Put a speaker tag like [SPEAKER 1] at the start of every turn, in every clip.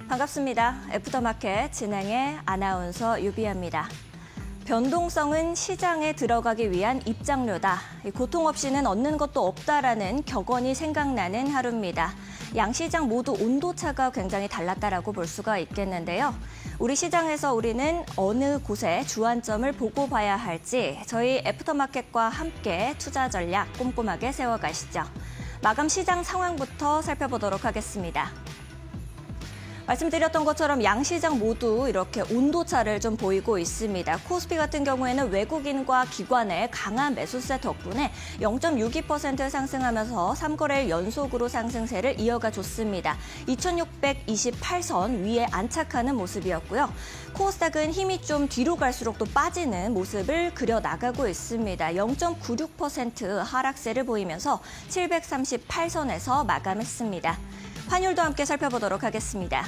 [SPEAKER 1] 반갑습니다. 애프터마켓 진행의 아나운서 유비아입니다. 변동성은 시장에 들어가기 위한 입장료다. 고통 없이는 얻는 것도 없다라는 격언이 생각나는 하루입니다. 양시장 모두 온도차가 굉장히 달랐다라고 볼 수가 있겠는데요. 우리 시장에서 우리는 어느 곳에 주안점을 보고 봐야 할지 저희 애프터마켓과 함께 투자 전략 꼼꼼하게 세워가시죠. 마감 시장 상황부터 살펴보도록 하겠습니다. 말씀드렸던 것처럼 양시장 모두 이렇게 온도차를 좀 보이고 있습니다. 코스피 같은 경우에는 외국인과 기관의 강한 매수세 덕분에 0.62% 상승하면서 3거래일 연속으로 상승세를 이어가 줬습니다. 2628선 위에 안착하는 모습이었고요. 코스닥은 힘이 좀 뒤로 갈수록 또 빠지는 모습을 그려나가고 있습니다. 0.96% 하락세를 보이면서 738선에서 마감했습니다. 환율도 함께 살펴보도록 하겠습니다.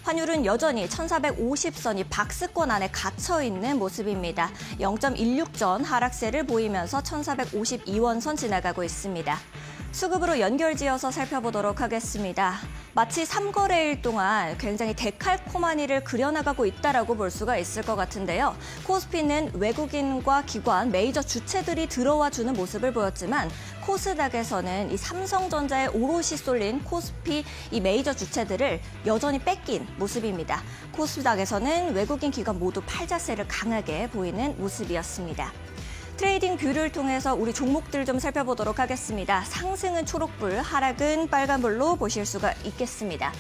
[SPEAKER 1] 환율은 여전히 1450선이 박스권 안에 갇혀있는 모습입니다. 0.16전 하락세를 보이면서 1452원 선 지나가고 있습니다. 수급으로 연결지어서 살펴보도록 하겠습니다. 마치 3거래일 동안 굉장히 데칼코마니를 그려나가고 있다라고 볼 수가 있을 것 같은데요. 코스피는 외국인과 기관, 메이저 주체들이 들어와 주는 모습을 보였지만 코스닥에서는 이 삼성전자에 오롯이 쏠린 코스피 이 메이저 주체들을 여전히 뺏긴 모습입니다. 코스닥에서는 외국인 기관 모두 팔자세를 강하게 보이는 모습이었습니다. 트레이딩 뷰를 통해서 우리 종목들 좀 살펴보도록 하겠습니다. 상승은 초록불, 하락은 빨간불로 보실 수가 있겠습니다.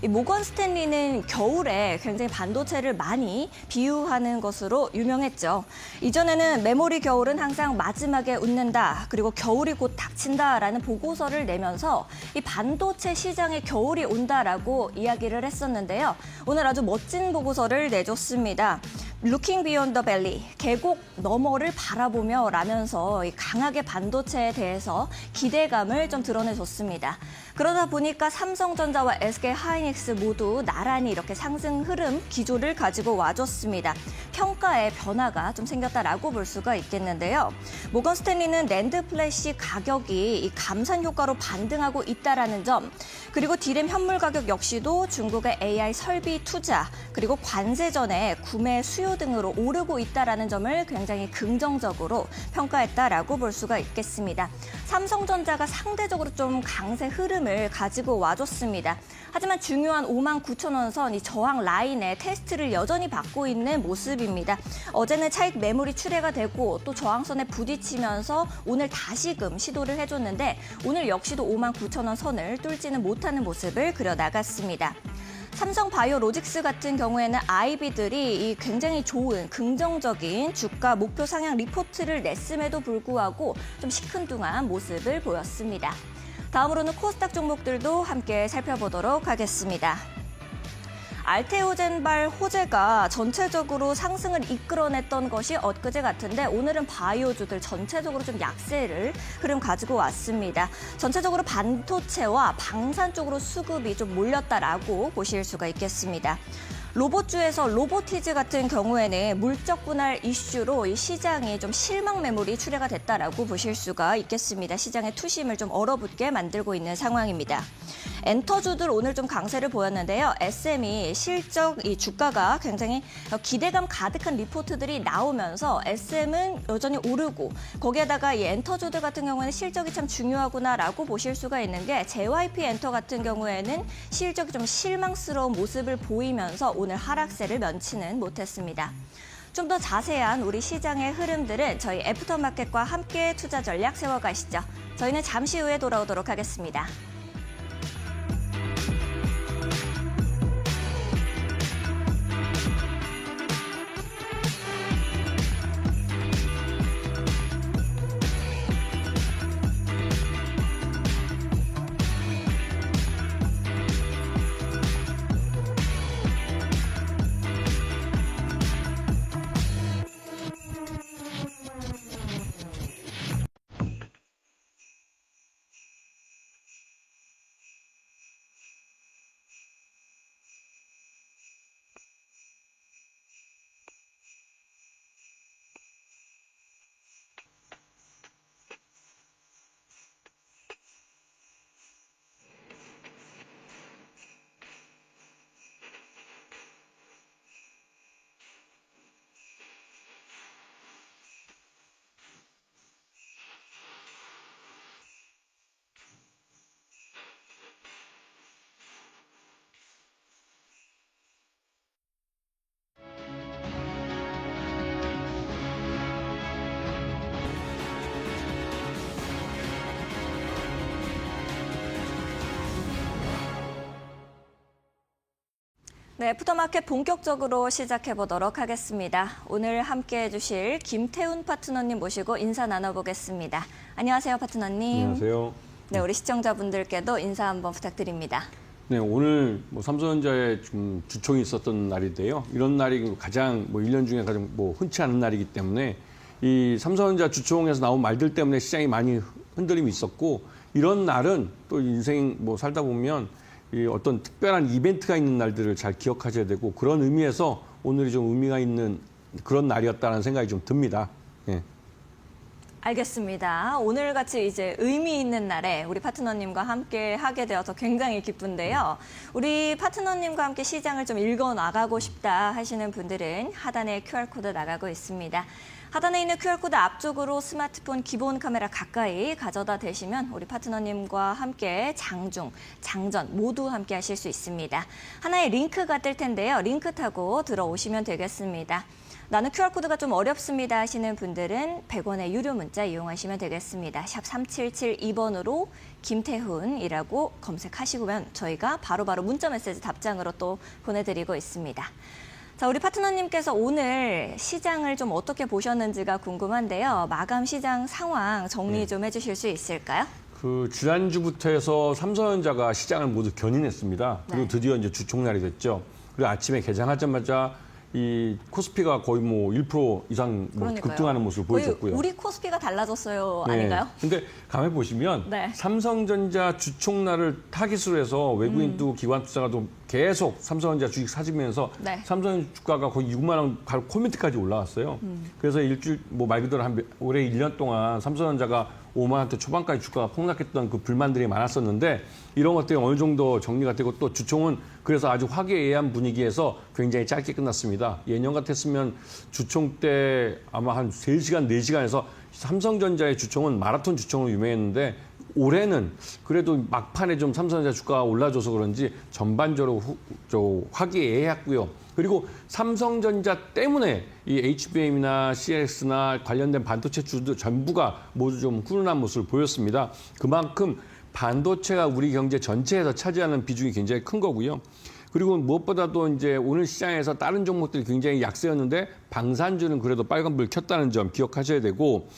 [SPEAKER 1] 모건 스탠리는 겨울에 굉장히 반도체를 많이 비유하는 것으로 유명했죠. 이전에는 메모리 겨울은 항상 마지막에 웃는다, 그리고 겨울이 곧 닥친다라는 보고서를 내면서 이 반도체 시장에 겨울이 온다라고 이야기를 했었는데요. 오늘 아주 멋진 보고서를 내줬습니다. Looking Beyond the Valley, 계곡 너머를 바라보며 라면서 강하게 반도체에 대해서 기대감을 좀 드러내줬습니다. 그러다 보니까 삼성전자와 SK하이닉스 모두 나란히 이렇게 상승 흐름 기조를 가지고 와줬습니다. 평가에 변화가 좀 생겼다라고 볼 수가 있겠는데요. 모건 스탠리는 낸드 플래시 가격이 이 감산 효과로 반등하고 있다라는 점, 그리고 디램 현물 가격 역시도 중국의 AI 설비 투자, 그리고 관세 전에 구매 수요 등으로 오르고 있다라는 점을 굉장히 긍정적으로 평가했다라고 볼 수가 있겠습니다. 삼성전자가 상대적으로 좀 강세 흐름을 가지고 와줬습니다. 하지만 중요한 59,000원 선 이 저항 라인의 테스트를 여전히 받고 있는 모습입니다. 어제는 차익 매물이 출회가 되고 또 저항선에 부딪히면서 오늘 다시금 시도를 해줬는데 오늘 역시도 59,000원 선을 뚫지는 못하는 모습을 그려나갔습니다. 삼성바이오로직스 같은 경우에는 IB들이 이 굉장히 좋은 긍정적인 주가 목표 상향 리포트를 냈음에도 불구하고 좀 시큰둥한 모습을 보였습니다. 다음으로는 코스닥 종목들도 함께 살펴보도록 하겠습니다. 알테오젠발 호재가 전체적으로 상승을 이끌어냈던 것이 엊그제 같은데 오늘은 바이오주들 전체적으로 좀 약세를 흐름 가지고 왔습니다. 전체적으로 반도체와 방산 쪽으로 수급이 좀 몰렸다라고 보실 수가 있겠습니다. 로봇주에서 로보티즈 같은 경우에는 물적 분할 이슈로 이 시장이 좀 실망 매물이 출회가 됐다라고 보실 수가 있겠습니다. 시장의 투심을 좀 얼어붙게 만들고 있는 상황입니다. 엔터주들 오늘 좀 강세를 보였는데요. SM이 실적 이 주가가 굉장히 기대감 가득한 리포트들이 나오면서 SM은 여전히 오르고 거기에다가 이 엔터주들 같은 경우에는 실적이 참 중요하구나라고 보실 수가 있는 게 JYP 엔터 같은 경우에는 실적이 좀 실망스러운 모습을 보이면서 오늘 하락세를 면치는 못했습니다. 좀 더 자세한 우리 시장의 흐름들은 저희 애프터마켓과 함께 투자 전략 세워가시죠. 저희는 잠시 후에 돌아오도록 하겠습니다. 네, 애프터마켓 본격적으로 시작해 보도록 하겠습니다. 오늘 함께해 주실 김태훈 파트너님 모시고 인사 나눠보겠습니다. 안녕하세요, 파트너님.
[SPEAKER 2] 안녕하세요.
[SPEAKER 1] 네, 우리 시청자분들께도 인사 한번 부탁드립니다.
[SPEAKER 2] 네, 오늘 삼성전자의 좀 주총이 있었던 날인데요. 이런 날이 가장 1년 중에 가장 흔치 않은 날이기 때문에 이 삼성전자 주총에서 나온 말들 때문에 시장이 많이 흔들림이 있었고, 이런 날은 또 인생 살다 보면 이 어떤 특별한 이벤트가 있는 날들을 잘 기억하셔야 되고, 그런 의미에서 오늘이 좀 의미가 있는 그런 날이었다는 생각이 좀 듭니다. 예.
[SPEAKER 1] 알겠습니다. 오늘같이 이제 의미 있는 날에 우리 파트너님과 함께 하게 되어서 굉장히 기쁜데요. 우리 파트너님과 함께 시장을 좀 읽어 나가고 싶다 하시는 분들은 하단에 QR코드 나가고 있습니다. 하단에 있는 QR코드 앞쪽으로 스마트폰 기본 카메라 가까이 가져다 대시면 우리 파트너님과 함께 장중, 장전 모두 함께 하실 수 있습니다. 하나의 링크가 뜰 텐데요. 링크 타고 들어오시면 되겠습니다. 나는 QR코드가 좀 어렵습니다 하시는 분들은 100원의 유료 문자 이용하시면 되겠습니다. 샵 3772번으로 김태훈이라고 검색하시면 저희가 바로바로 문자 메시지 답장으로 또 보내드리고 있습니다. 자, 우리 파트너님께서 오늘 시장을 좀 어떻게 보셨는지가 궁금한데요. 마감 시장 상황 정리 좀 해주실 수 있을까요?
[SPEAKER 2] 지난주부터 해서 삼성전자가 시장을 모두 견인했습니다. 그리고 드디어 이제 주총날이 됐죠. 그리고 아침에 개장하자마자 이 코스피가 거의 1% 이상 급등하는 모습을 보여줬고요.
[SPEAKER 1] 우리 코스피가 달라졌어요, 아닌가요?
[SPEAKER 2] 근데 가만히 보시면 삼성전자 주총날을 타깃으로 해서 외국인도 기관 투자가도 계속 삼성전자 주식 사주면서 삼성전자 주가가 거의 6만 원 코멘트까지 올라왔어요. 그래서 일주일 말 그대로 올해 1년 동안 삼성전자가 5만 원대 초반까지 주가가 폭락했던 그 불만들이 많았었는데, 이런 것들이 어느 정도 정리가 되고, 또 주총은 그래서 아주 화기애애한 분위기에서 굉장히 짧게 끝났습니다. 예년 같았으면 주총 때 아마 한 3시간, 4시간에서 삼성전자의 주총은 마라톤 주총으로 유명했는데, 올해는 그래도 막판에 좀 삼성전자 주가가 올라줘서 그런지 전반적으로 화기애애했고요. 그리고 삼성전자 때문에 이 HBM이나 CX나 관련된 반도체 주도 전부가 모두 좀 훈훈한 모습을 보였습니다. 그만큼 반도체가 우리 경제 전체에서 차지하는 비중이 굉장히 큰 거고요. 그리고 무엇보다도 이제 오늘 시장에서 다른 종목들이 굉장히 약세였는데 방산주는 그래도 빨간불 켰다는 점 기억하셔야 되고,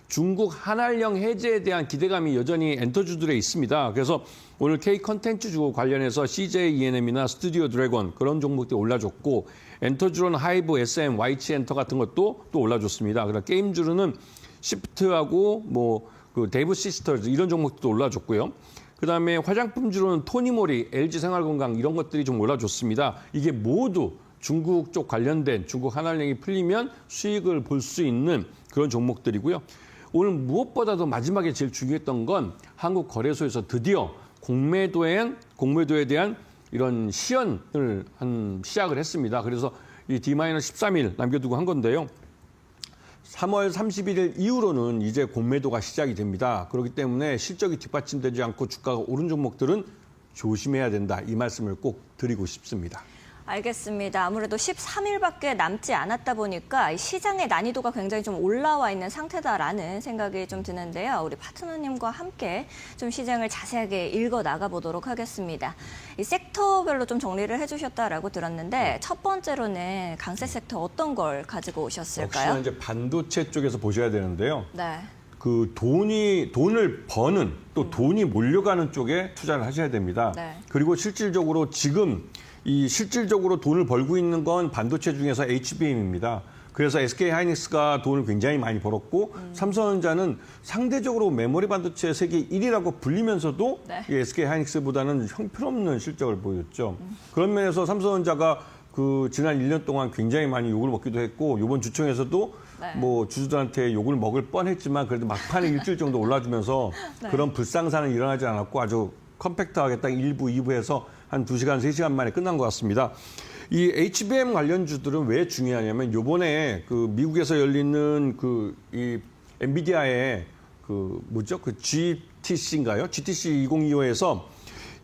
[SPEAKER 2] 중국 한알령 해제에 대한 기대감이 여전히 엔터주들에 있습니다. 그래서 오늘 K-컨텐츠주 관련해서 CJ ENM이나 스튜디오 드래곤 그런 종목들이 올라줬고, 엔터주로는 하이브, SM, YC엔터 같은 것도 또 올라줬습니다. 그러나 게임주로는 시프트하고 데이브 시스터즈 이런 종목들도 올라줬고요. 그다음에 화장품주로는 토니모리, LG생활건강 이런 것들이 좀 올라줬습니다. 이게 모두 중국 쪽 관련된 중국 한알령이 풀리면 수익을 볼 수 있는 그런 종목들이고요. 오늘 무엇보다도 마지막에 제일 중요했던 건 한국거래소에서 드디어 공매도에 대한 이런 시연을 시작을 했습니다. 그래서 이 D-13일 남겨두고 한 건데요. 3월 31일 이후로는 이제 공매도가 시작이 됩니다. 그렇기 때문에 실적이 뒷받침되지 않고 주가가 오른 종목들은 조심해야 된다. 이 말씀을 꼭 드리고 싶습니다.
[SPEAKER 1] 알겠습니다. 아무래도 13일밖에 남지 않았다 보니까 시장의 난이도가 굉장히 좀 올라와 있는 상태다라는 생각이 좀 드는데요. 우리 파트너님과 함께 좀 시장을 자세하게 읽어 나가 보도록 하겠습니다. 이 섹터별로 좀 정리를 해주셨다라고 들었는데, 첫 번째로는 강세 섹터 어떤 걸 가지고 오셨을까요?
[SPEAKER 2] 역시나 이제 반도체 쪽에서 보셔야 되는데요.
[SPEAKER 1] 네.
[SPEAKER 2] 돈을 버는 또 돈이 몰려가는 쪽에 투자를 하셔야 됩니다. 그리고 실질적으로 지금 실질적으로 돈을 벌고 있는 건 반도체 중에서 HBM입니다. 그래서 SK하이닉스가 돈을 굉장히 많이 벌었고, 삼성전자는 상대적으로 메모리 반도체 세계 1위라고 불리면서도 이 SK하이닉스보다는 형편없는 실적을 보였죠. 그런 면에서 삼성전자가 지난 1년 동안 굉장히 많이 욕을 먹기도 했고, 이번 주총에서도 주주들한테 욕을 먹을 뻔했지만 그래도 막판에 일주일 정도 올라주면서 그런 불상사는 일어나지 않았고, 아주 컴팩트하게 딱 1부, 2부에서 한 2시간, 3시간 만에 끝난 것 같습니다. 이 HBM 관련주들은 왜 중요하냐면, 요번에 미국에서 열리는 이 엔비디아의 GTC인가요? GTC 2025에서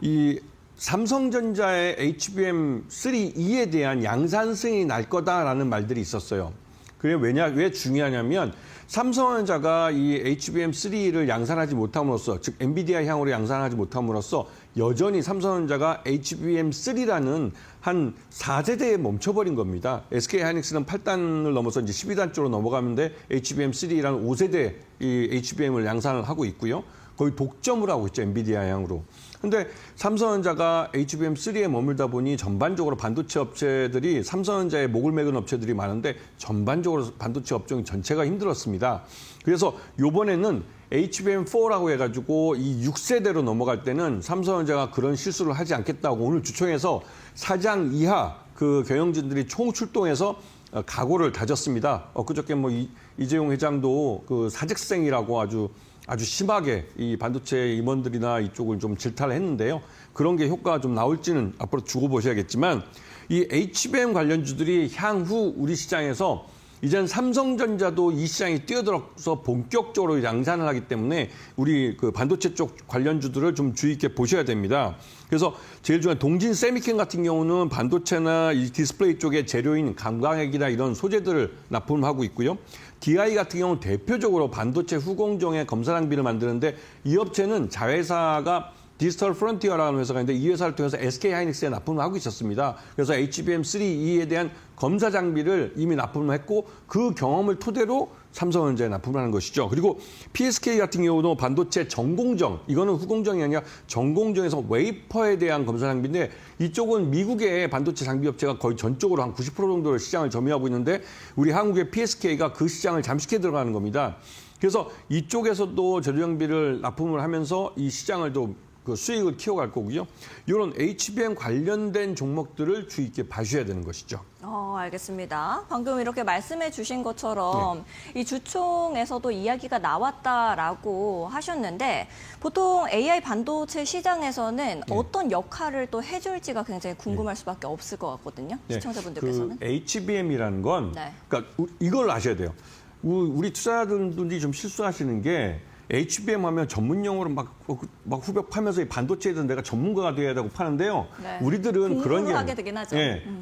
[SPEAKER 2] 이 삼성전자의 HBM3E에 대한 양산 승인이 날 거다라는 말들이 있었어요. 그게 왜 중요하냐면 삼성전자가 이 HBM3를 양산하지 못함으로써, 즉 엔비디아 향으로 양산하지 못함으로써 여전히 삼성전자가 HBM3라는 한 4세대에 멈춰버린 겁니다. SK하이닉스는 8단을 넘어서 이제 12단 쪽으로 넘어가는데 HBM3라는 5세대 이 HBM을 양산을 하고 있고요. 거의 독점을 하고 있죠, 엔비디아 향으로. 근데 삼성전자가 HBM3에 머물다 보니 전반적으로 반도체 업체들이 삼성전자에 목을 매는 업체들이 많은데 전반적으로 반도체 업종 전체가 힘들었습니다. 그래서 이번에는 HBM4라고 해가지고 이 6세대로 넘어갈 때는 삼성전자가 그런 실수를 하지 않겠다고 오늘 주총에서 사장 이하 그 경영진들이 총출동해서 각오를 다졌습니다. 그저께 뭐 이재용 회장도 그 사직생이라고 아주 심하게 이 반도체 임원들이나 이쪽을 좀 질타를 했는데요. 그런 게 효과가 좀 나올지는 앞으로 두고 보셔야겠지만 이 HBM 관련주들이 향후 우리 시장에서 이젠 삼성전자도 이 시장에 뛰어들어서 본격적으로 양산을 하기 때문에 우리 그 반도체 쪽 관련주들을 좀 주의 있게 보셔야 됩니다. 그래서 제일 중요한 동진 세미캠 같은 경우는 반도체나 이 디스플레이 쪽의 재료인 감광핵이나 이런 소재들을 납품을 하고 있고요. DI 같은 경우는 대표적으로 반도체 후공정의 검사 장비를 만드는데 이 업체는 자회사가 디지털 프론티어라는 회사가 있는데 이 회사를 통해서 SK하이닉스에 납품을 하고 있었습니다. 그래서 HBM3E에 대한 검사 장비를 이미 납품을 했고 그 경험을 토대로 삼성전자에 납품을 하는 것이죠. 그리고 PSK 같은 경우도 반도체 전공정, 이거는 후공정이 아니라 전공정에서 웨이퍼에 대한 검사 장비인데 이쪽은 미국의 반도체 장비 업체가 거의 전적으로 한 90% 정도를 시장을 점유하고 있는데 우리 한국의 PSK가 그 시장을 잠식해 들어가는 겁니다. 그래서 이쪽에서도 제조 장비를 납품을 하면서 이 시장을 또 그 수익을 키워갈 거고요. 이런 HBM 관련된 종목들을 주의 있게 봐주셔야 되는 것이죠.
[SPEAKER 1] 알겠습니다. 방금 이렇게 말씀해 주신 것처럼 이 주총에서도 이야기가 나왔다라고 하셨는데 보통 AI 반도체 시장에서는 어떤 역할을 또 해줄지가 굉장히 궁금할 수밖에 없을 것 같거든요. 시청자분들께서는.
[SPEAKER 2] 그 HBM이라는 건 그러니까 이걸 아셔야 돼요. 우리 투자자분들이 좀 실수하시는 게 HBM 하면 전문 용어로 막 후벼 파면서 이 반도체에 대해서 내가 전문가가 돼야 되고 파는데요. 우리들은 그런 게
[SPEAKER 1] 하게 되긴 하죠.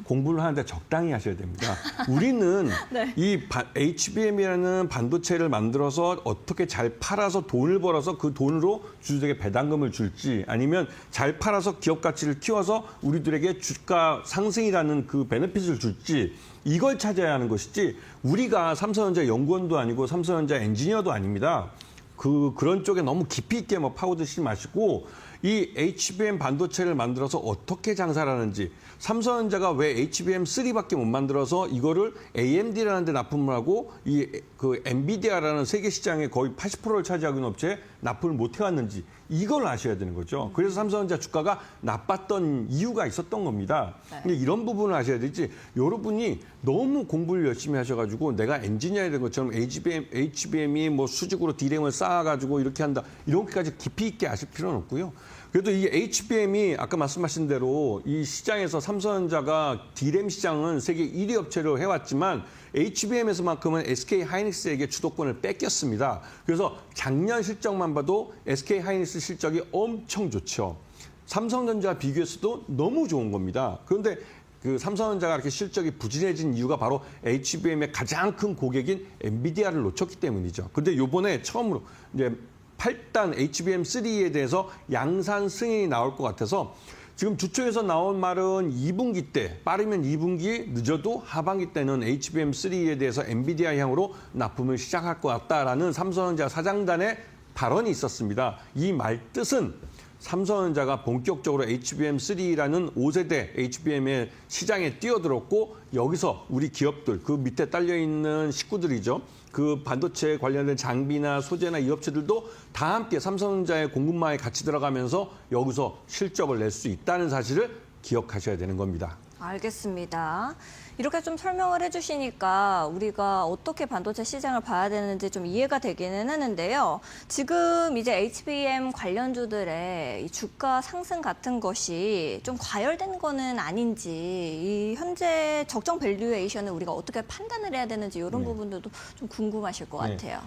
[SPEAKER 2] 공부를 하는데 적당히 하셔야 됩니다. 우리는 이 HBM이라는 반도체를 만들어서 어떻게 잘 팔아서 돈을 벌어서 그 돈으로 주주들에게 배당금을 줄지 아니면 잘 팔아서 기업 가치를 키워서 우리들에게 주가 상승이라는 그 베네핏을 줄지 이걸 찾아야 하는 것이지 우리가 삼성전자 연구원도 아니고 삼성전자 엔지니어도 아닙니다. 그런 쪽에 너무 깊이 있게 파고드시지 마시고 이 HBM 반도체를 만들어서 어떻게 장사를 하는지 삼성전자가 왜 HBM3밖에 못 만들어서 이거를 AMD라는 데 납품을 하고 그 엔비디아라는 세계 시장의 거의 80%를 차지하고 있는 업체에 납품을 못 해왔는지 이걸 아셔야 되는 거죠. 그래서 삼성전자 주가가 나빴던 이유가 있었던 겁니다. 근데 이런 부분을 아셔야 되지 여러분이 너무 공부를 열심히 하셔가지고 내가 엔지니어야 된 것처럼 HBM이 뭐 수직으로 D램을 쌓아가지고 이렇게 한다. 이렇게까지 깊이 있게 아실 필요는 없고요. 그래도 이 HBM이 아까 말씀하신 대로 이 시장에서 삼성전자가 D램 시장은 세계 1위 업체로 해왔지만 HBM에서만큼은 SK하이닉스에게 주도권을 뺏겼습니다. 그래서 작년 실적만 봐도 SK하이닉스 실적이 엄청 좋죠. 삼성전자 비교해서도 너무 좋은 겁니다. 그런데 그 삼성전자가 이렇게 실적이 부진해진 이유가 바로 HBM의 가장 큰 고객인 엔비디아를 놓쳤기 때문이죠. 그런데 이번에 처음으로 이제 8단 HBM3에 대해서 양산 승인이 나올 것 같아서 지금 주총에서 나온 말은 2분기 때, 빠르면 2분기, 늦어도 하반기 때는 HBM3에 대해서 엔비디아 향으로 납품을 시작할 것 같다라는 삼성전자 사장단의 발언이 있었습니다. 이 말 뜻은 삼성전자가 본격적으로 HBM3라는 5세대 HBM의 시장에 뛰어들었고 여기서 우리 기업들, 그 밑에 딸려있는 식구들이죠. 그 반도체 관련된 장비나 소재나 이 업체들도 다 함께 삼성전자의 공급망에 같이 들어가면서 여기서 실적을 낼 수 있다는 사실을 기억하셔야 되는 겁니다.
[SPEAKER 1] 알겠습니다. 이렇게 좀 설명을 해주시니까 우리가 어떻게 반도체 시장을 봐야 되는지 좀 이해가 되기는 하는데요. 지금 이제 HBM 관련주들의 이 주가 상승 같은 것이 좀 과열된 거는 아닌지, 이 현재 적정 밸류에이션을 우리가 어떻게 판단을 해야 되는지 이런 부분들도 좀 궁금하실 것 같아요.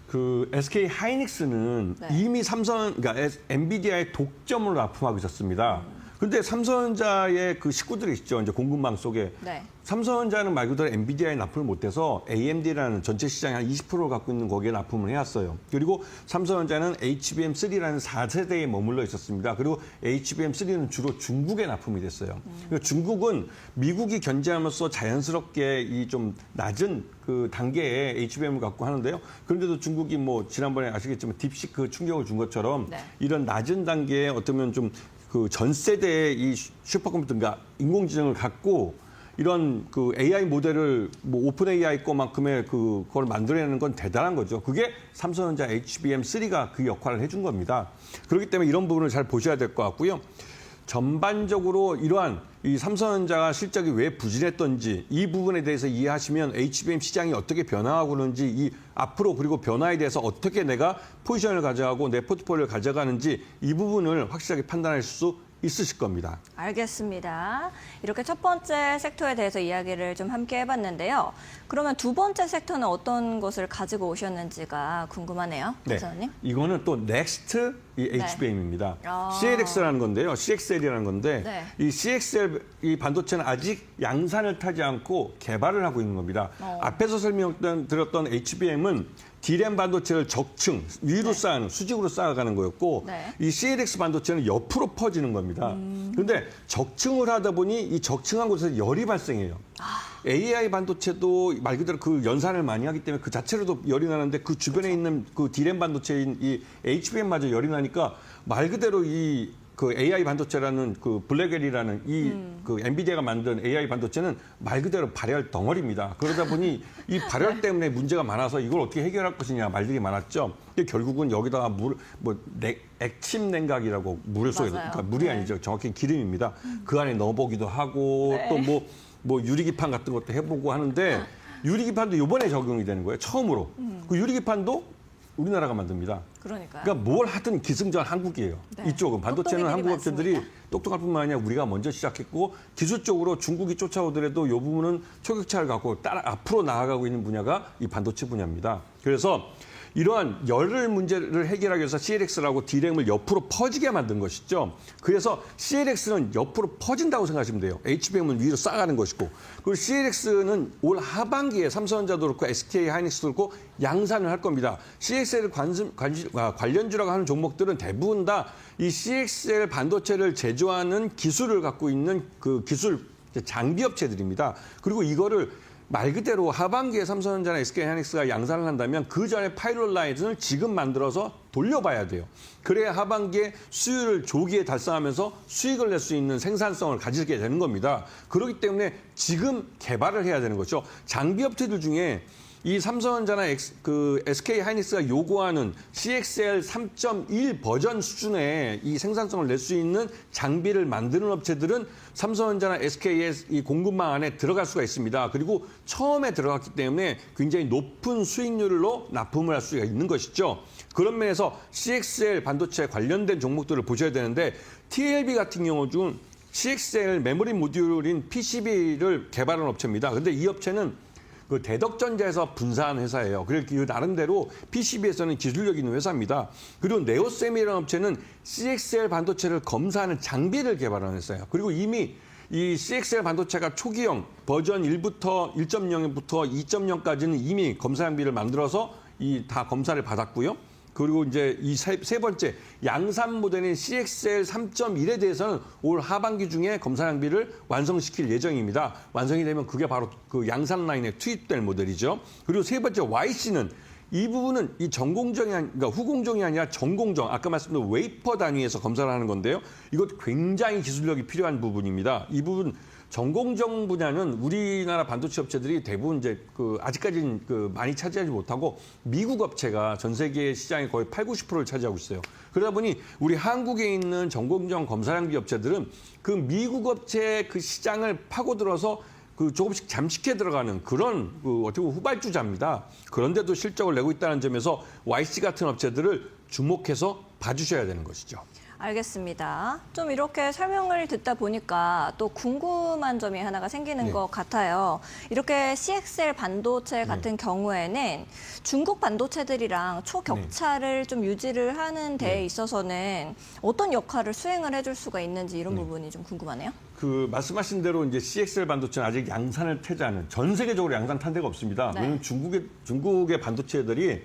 [SPEAKER 2] 그 SK하이닉스는 이미 그러니까 엔비디아의 독점으로 납품하고 있었습니다. 근데 삼성전자의 그 식구들이 있죠. 이제 공급망 속에.
[SPEAKER 1] 네.
[SPEAKER 2] 삼성전자는 말 그대로 엔비디아에 납품을 못해서 AMD라는 전체 시장의 한 20%를 갖고 있는 거기에 납품을 해왔어요. 그리고 삼성전자는 HBM3라는 4세대에 머물러 있었습니다. 그리고 HBM3는 주로 중국에 납품이 됐어요. 그러니까 중국은 미국이 견제하면서 자연스럽게 이 좀 낮은 그 단계의 HBM을 갖고 하는데요. 그런데도 중국이 뭐 지난번에 아시겠지만 딥시크 충격을 준 것처럼
[SPEAKER 1] 네.
[SPEAKER 2] 이런 낮은 단계에 어쩌면 좀 그 전 세대의 이 슈퍼컴퓨터가 인공지능을 갖고 이런 그 AI 모델을 뭐 오픈 AI 거만큼의 그걸 만들어내는 건 대단한 거죠. 그게 삼성전자 HBM3가 그 역할을 해준 겁니다. 그렇기 때문에 이런 부분을 잘 보셔야 될 것 같고요. 전반적으로 이러한 이 삼성전자가 실적이 왜 부진했던지 이 부분에 대해서 이해하시면 HBM 시장이 어떻게 변화하고 있는지 이 앞으로 그리고 변화에 대해서 어떻게 내가 포지션을 가져가고 내 포트폴리오를 가져가는지 이 부분을 확실하게 판단할 수 있으실 겁니다.
[SPEAKER 1] 알겠습니다. 이렇게 첫 번째 섹터에 대해서 이야기를 좀 함께 해봤는데요. 그러면 두 번째 섹터는 어떤 것을 가지고 오셨는지가 궁금하네요. 박사님.
[SPEAKER 2] 이거는 또 넥스트 HBM입니다.
[SPEAKER 1] 아.
[SPEAKER 2] CLX라는 건데요. CXL이라는 건데
[SPEAKER 1] 네.
[SPEAKER 2] 이 CXL 이 반도체는 아직 양산을 타지 않고 개발을 하고 있는 겁니다. 앞에서 설명드렸던 HBM은 D램 반도체를 적층, 위로 쌓는, 수직으로 쌓아가는 거였고
[SPEAKER 1] 네.
[SPEAKER 2] 이 CLX 반도체는 옆으로 퍼지는 겁니다. 그런데 적층을 하다 보니 이 적층한 곳에서 열이 발생해요. AI 반도체도 말 그대로 그 연산을 많이 하기 때문에 그 자체로도 열이 나는데 그 주변에 있는 그 D램 반도체인 이 HBM마저 열이 나니까 말 그대로 이 그 AI 반도체라는 그 블랙웰이라는 이 그 엔비디아가 만든 AI 반도체는 말 그대로 발열 덩어리입니다. 그러다 보니 이 발열 때문에 문제가 많아서 이걸 어떻게 해결할 것이냐 말들이 많았죠. 근데 결국은 여기다가 액침 냉각이라고 물을 쏘게 그러니까 물이 아니죠. 정확히 기름입니다. 그 안에 넣어보기도 하고 또 뭐 유리기판 같은 것도 해보고 하는데 유리기판도 이번에 적용이 되는 거예요. 처음으로. 그 유리기판도 우리나라가 만듭니다.
[SPEAKER 1] 그러니까요.
[SPEAKER 2] 그러니까 뭘 하든 기승전 한국이에요.
[SPEAKER 1] 네.
[SPEAKER 2] 이쪽은 반도체는 한국 업체들이 똑똑할 뿐만 아니라 우리가 먼저 시작했고 기술적으로 중국이 쫓아오더라도 이 부분은 초격차를 갖고 따라 앞으로 나아가고 있는 분야가 이 반도체 분야입니다. 그래서 이러한 열을 문제를 해결하기 위해서 CLX라고 D램을 옆으로 퍼지게 만든 것이죠. 그래서 CLX는 옆으로 퍼진다고 생각하시면 돼요. HBM은 위로 쌓아가는 것이고. 그리고 CLX는 올 하반기에 삼성전자도 그렇고 SK 하이닉스도 그렇고 양산을 할 겁니다. CXL 관련주라고 하는 종목들은 대부분 다 이 CXL 반도체를 제조하는 기술을 갖고 있는 그 기술 장비 업체들입니다. 그리고 이거를 말 그대로 하반기에 삼성전자나 SK하이닉스가 양산을 한다면 그 전에 파일럿 라인을 지금 만들어서 돌려봐야 돼요. 그래야 하반기에 수율을 조기에 달성하면서 수익을 낼 수 있는 생산성을 가지게 되는 겁니다. 그렇기 때문에 지금 개발을 해야 되는 거죠. 장비 업체들 중에 이 삼성전자나 SK하이닉스가 요구하는 CXL 3.1 버전 수준의 이 생산성을 낼 수 있는 장비를 만드는 업체들은 삼성전자나 SK의 이 공급망 안에 들어갈 수가 있습니다. 그리고 처음에 들어갔기 때문에 굉장히 높은 수익률로 납품을 할 수가 있는 것이죠. 그런 면에서 CXL 반도체 관련된 종목들을 보셔야 되는데 TLB 같은 경우 중 CXL 메모리 모듈인 PCB를 개발한 업체입니다. 그런데 이 업체는 그 대덕전자에서 분사한 회사예요. 그리고 그 나름대로 PCB에서는 기술력 있는 회사입니다. 그리고 네오셈이라는 업체는 CXL 반도체를 검사하는 장비를 개발한 회사예요. 그리고 이미 이 CXL 반도체가 초기형 버전 1부터 1.0부터 2.0까지는 이미 검사 장비를 만들어서 다 검사를 받았고요. 그리고 이제 이 세 번째 양산 모델인 CXL 3.1에 대해서는 올 하반기 중에 검사 장비를 완성시킬 예정입니다. 완성이 되면 그게 바로 그 양산 라인에 투입될 모델이죠. 그리고 세 번째 YC는 이 부분은 이 전공정이 그러니까 후공정이 아니라 전공정, 아까 말씀드린 웨이퍼 단위에서 검사를 하는 건데요. 이것 굉장히 기술력이 필요한 부분입니다. 이 부분 전공정 분야는 우리나라 반도체 업체들이 대부분 이제 아직까지는 많이 차지하지 못하고 미국 업체가 전 세계 시장의 거의 80~90%를 차지하고 있어요. 그러다 보니 우리 한국에 있는 전공정 검사 장비 업체들은 그 미국 업체의 그 시장을 파고들어서 조금씩 잠식해 들어가는 그런 어떻게 보면 후발주자입니다. 그런데도 실적을 내고 있다는 점에서 YC 같은 업체들을 주목해서 봐주셔야 되는 것이죠.
[SPEAKER 1] 알겠습니다. 좀 이렇게 설명을 듣다 보니까 또 궁금한 점이 하나가 생기는 것 같아요. 이렇게 CXL 반도체 같은 경우에는 중국 반도체들이랑 초격차를 좀 유지를 하는 데에 있어서는 어떤 역할을 수행을 해줄 수가 있는지 이런 부분이 좀 궁금하네요.
[SPEAKER 2] 그 말씀하신 대로 이제 CXL 반도체는 아직 양산을 태자는 전 세계적으로 양산 탄 데가 없습니다. 왜냐하면 중국의 반도체들이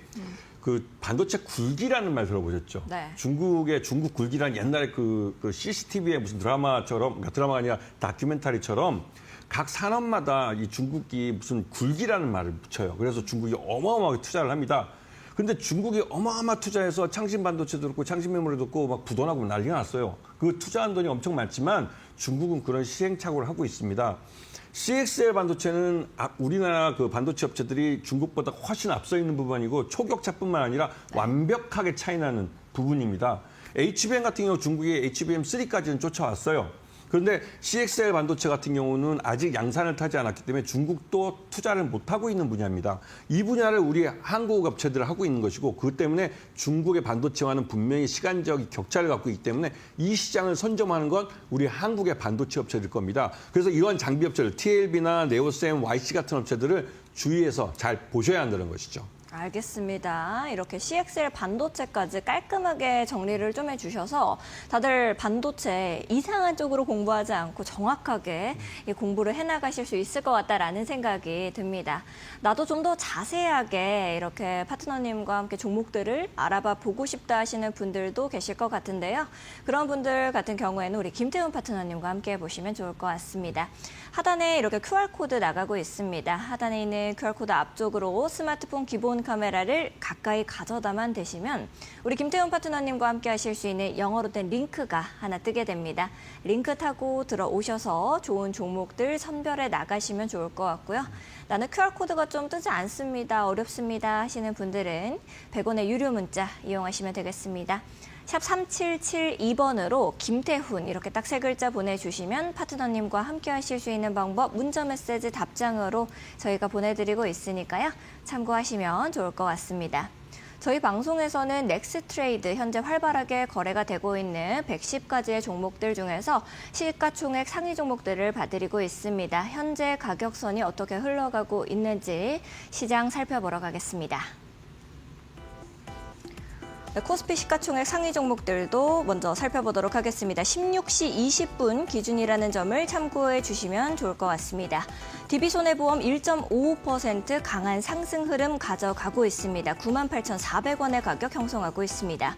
[SPEAKER 2] 그 반도체 굴기라는 말 들어보셨죠?
[SPEAKER 1] 네.
[SPEAKER 2] 중국 굴기라는 옛날에 그 CCTV의 무슨 드라마처럼, 그러니까 드라마가 아니라 다큐멘터리처럼 각 산업마다 이 중국이 무슨 굴기라는 말을 붙여요. 그래서 중국이 어마어마하게 투자를 합니다. 근데 중국이 어마어마 투자해서 창신 반도체도 그렇고 창신 메모리도 그렇고 막 부도나고 난리가 났어요. 그 투자한 돈이 엄청 많지만 중국은 그런 시행착오를 하고 있습니다. CXL 반도체는 우리나라 그 반도체 업체들이 중국보다 훨씬 앞서 있는 부분이고 초격차뿐만 아니라 완벽하게 차이나는 부분입니다. HBM 같은 경우 중국이 HBM3까지는 쫓아왔어요. 그런데 CXL 반도체 같은 경우는 아직 양산을 타지 않았기 때문에 중국도 투자를 못하고 있는 분야입니다. 이 분야를 우리 한국 업체들이 하고 있는 것이고 그것 때문에 중국의 반도체와는 분명히 시간적 격차를 갖고 있기 때문에 이 시장을 선점하는 건 우리 한국의 반도체 업체들 겁니다. 그래서 이런 장비 업체들, TLB나 네오셈, YC 같은 업체들을 주의해서 잘 보셔야 한다는 것이죠.
[SPEAKER 1] 알겠습니다. 이렇게 CXL 반도체까지 깔끔하게 정리를 좀 해주셔서 다들 반도체 이상한 쪽으로 공부하지 않고 정확하게 이 공부를 해나가실 수 있을 것 같다라는 생각이 듭니다. 나도 좀 더 자세하게 이렇게 파트너님과 함께 종목들을 알아봐 보고 싶다 하시는 분들도 계실 것 같은데요. 그런 분들 같은 경우에는 우리 김태훈 파트너님과 함께 보시면 좋을 것 같습니다. 하단에 이렇게 QR코드 나가고 있습니다. 하단에 있는 QR코드 앞쪽으로 스마트폰 기본 카메라를 가까이 가져다만 대시면 우리 김태훈 파트너님과 함께 하실 수 있는 영어로 된 링크가 하나 뜨게 됩니다. 링크 타고 들어오셔서 좋은 종목들 선별해 나가시면 좋을 것 같고요. 나는 QR코드가 좀 뜨지 않습니다. 어렵습니다 하시는 분들은 100원의 유료 문자 이용하시면 되겠습니다. 샵 3772번으로 김태훈 이렇게 딱 세 글자 보내주시면 파트너님과 함께 하실 수 있는 방법 문자 메시지 답장으로 저희가 보내드리고 있으니까요. 참고하시면 좋을 것 같습니다. 저희 방송에서는 넥스트레이드 현재 활발하게 거래가 되고 있는 110가지의 종목들 중에서 시가총액 상위 종목들을 봐드리고 있습니다. 현재 가격선이 어떻게 흘러가고 있는지 시장 살펴보러 가겠습니다. 코스피 시가총액 상위 종목들도 먼저 살펴보도록 하겠습니다. 16시 20분 기준이라는 점을 참고해 주시면 좋을 것 같습니다. DB손해보험 1.55% 강한 상승 흐름 가져가고 있습니다. 98,400원의 가격 형성하고 있습니다.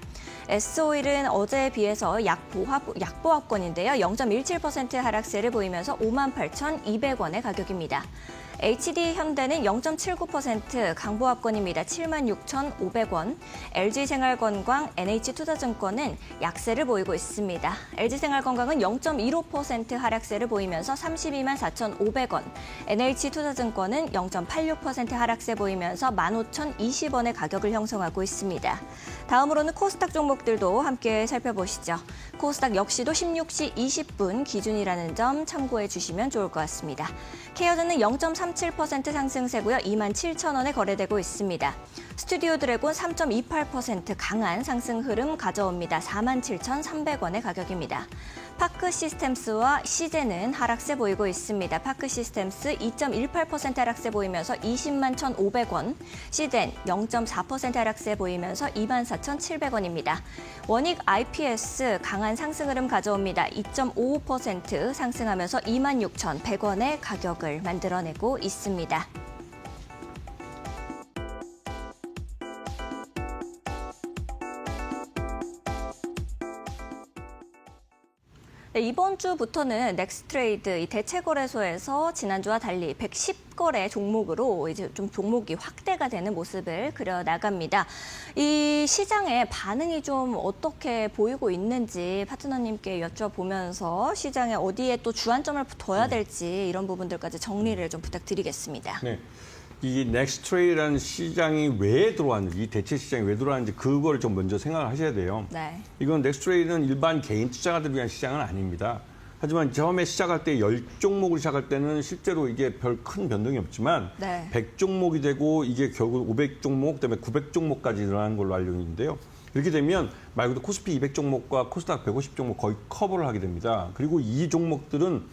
[SPEAKER 1] S오일은 어제에 비해서 약보합권인데요. 0.17% 하락세를 보이면서 58,200원의 가격입니다. HD현대는 0.79% 강보합권입니다. 76,500원. LG생활건강, NH투자증권은 약세를 보이고 있습니다. LG생활건강은 0.15% 하락세를 보이면서 324,500원. NH투자증권은 0.86% 하락세 보이면서 15,020원의 가격을 형성하고 있습니다. 다음으로는 코스닥 종목들도 함께 살펴보시죠. 코스닥 역시도 16시 20분 기준이라는 점 참고해 주시면 좋을 것 같습니다. 케어드는 0.37% 상승세고요. 27,000원에 거래되고 있습니다. 스튜디오 드래곤 3.28% 강한 상승 흐름 가져옵니다. 47,300원의 가격입니다. 파크 시스템스와 시제는 하락세 보이고 있습니다. 파크 시스템스 2.18% 하락세 보이면서 201,500원, 시젠 0.4% 하락세 보이면서 24,700원입니다. 원익 IPS 강한 상승 흐름 가져옵니다. 2.55% 상승하면서 26,100원의 가격을 만들어내고 있습니다. 네, 이번 주부터는 넥스트레이드 이 대체거래소에서 지난주와 달리 110거래 종목으로 이제 좀 종목이 확대가 되는 모습을 그려 나갑니다. 이 시장의 반응이 좀 어떻게 보이고 있는지 파트너님께 여쭤보면서 시장에 어디에 또 주안점을 둬야 될지 이런 부분들까지 정리를 좀 부탁드리겠습니다.
[SPEAKER 2] 네. 이 넥스트레이드라는 시장이 왜 들어왔는지, 이 대체 시장이 왜 들어왔는지 그걸 좀 먼저 생각을 하셔야 돼요.
[SPEAKER 1] 네.
[SPEAKER 2] 이건 넥스트레이드는 일반 개인 투자가들을 위한 시장은 아닙니다. 하지만 처음에 시작할 때 10종목을 시작할 때는 실제로 이게 별 큰 변동이 없지만 100종목이 되고 이게 결국 500종목, 그다음에 900종목까지 늘어나는 걸로 알고 있는데요. 이렇게 되면 말 그대로 코스피 200 종목과 코스닥 150 종목 거의 커버를 하게 됩니다. 그리고 이 종목들은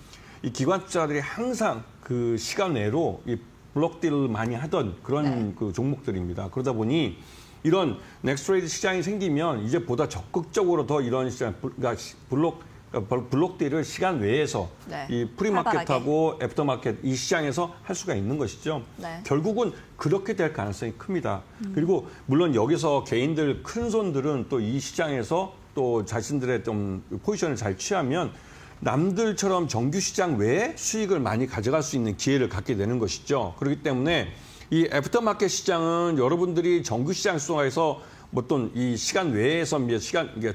[SPEAKER 2] 이 기관 투자자들이 항상 그 시간 내로 이 블록딜을 많이 하던 그런 그 종목들입니다. 그러다 보니 이런 넥스트레이드 시장이 생기면 이제 보다 적극적으로 더 이런 시장, 그러니까 블록딜을 시간 외에서 이 프리마켓하고 애프터마켓 이 시장에서 할 수가 있는 것이죠. 결국은 그렇게 될 가능성이 큽니다. 그리고 물론 여기서 개인들 큰 손들은 또 이 시장에서 또 자신들의 좀 포지션을 잘 취하면 남들처럼 정규 시장 외에 수익을 많이 가져갈 수 있는 기회를 갖게 되는 것이죠. 그렇기 때문에 이 애프터마켓 시장은 여러분들이 정규 시장 속에서 어떤 이 시간 외에서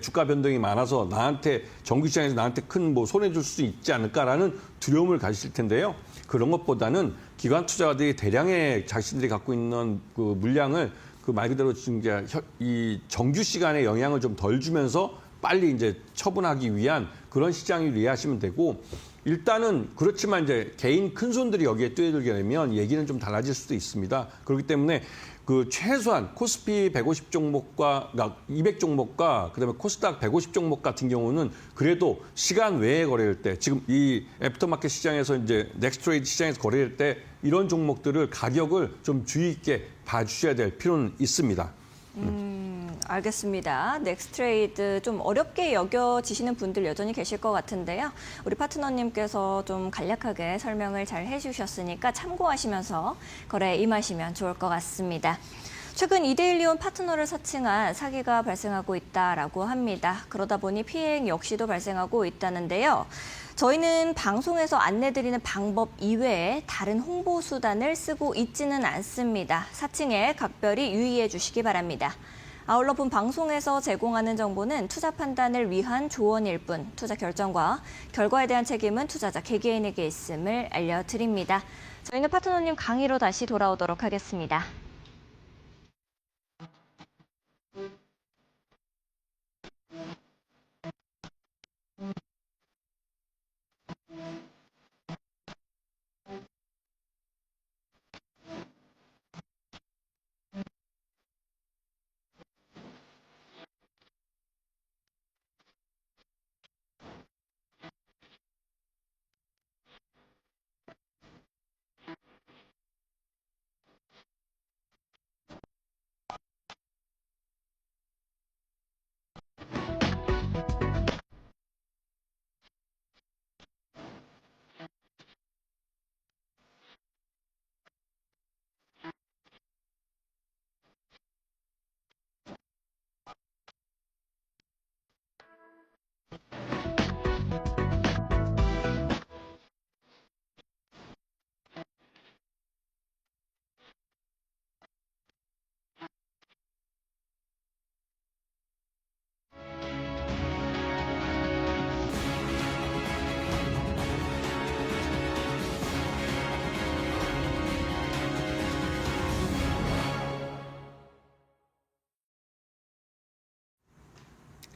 [SPEAKER 2] 주가 변동이 많아서 나한테 정규 시장에서 나한테 큰 뭐 손해 줄 수 있지 않을까라는 두려움을 가지실 텐데요. 그런 것보다는 기관 투자자들이 대량의 자신들이 갖고 있는 그 물량을 그 말 그대로 지금 이제 이 정규 시간에 영향을 좀 덜 주면서 빨리 이제 처분하기 위한 그런 시장을 이해하시면 되고, 일단은 그렇지만 이제 개인 큰 손들이 여기에 뛰어들게 되면 얘기는 좀 달라질 수도 있습니다. 그렇기 때문에 그 최소한 코스피 150 종목과 200 종목과 그다음에 코스닥 150 종목 같은 경우는 그래도 시간 외에 거래할 때, 지금 이 애프터마켓 시장에서 이제 넥스트레이드 시장에서 거래할 때 이런 종목들을 가격을 좀 주의 있게 봐주셔야 될 필요는 있습니다.
[SPEAKER 1] 알겠습니다. 넥스트레이드 좀 어렵게 여겨지시는 분들 여전히 계실 것 같은데요. 우리 파트너님께서 좀 간략하게 설명을 잘 해주셨으니까 참고하시면서 거래에 임하시면 좋을 것 같습니다. 최근 이데일리온 파트너를 사칭한 사기가 발생하고 있다라고 합니다. 그러다 보니 피해 역시도 발생하고 있다는데요. 저희는 방송에서 안내드리는 방법 이외에 다른 홍보 수단을 쓰고 있지는 않습니다. 사칭에 각별히 유의해 주시기 바랍니다. 아울러 본 방송에서 제공하는 정보는 투자 판단을 위한 조언일 뿐, 투자 결정과 결과에 대한 책임은 투자자 개개인에게 있음을 알려드립니다. 저희는 파트너님 강의로 다시 돌아오도록 하겠습니다.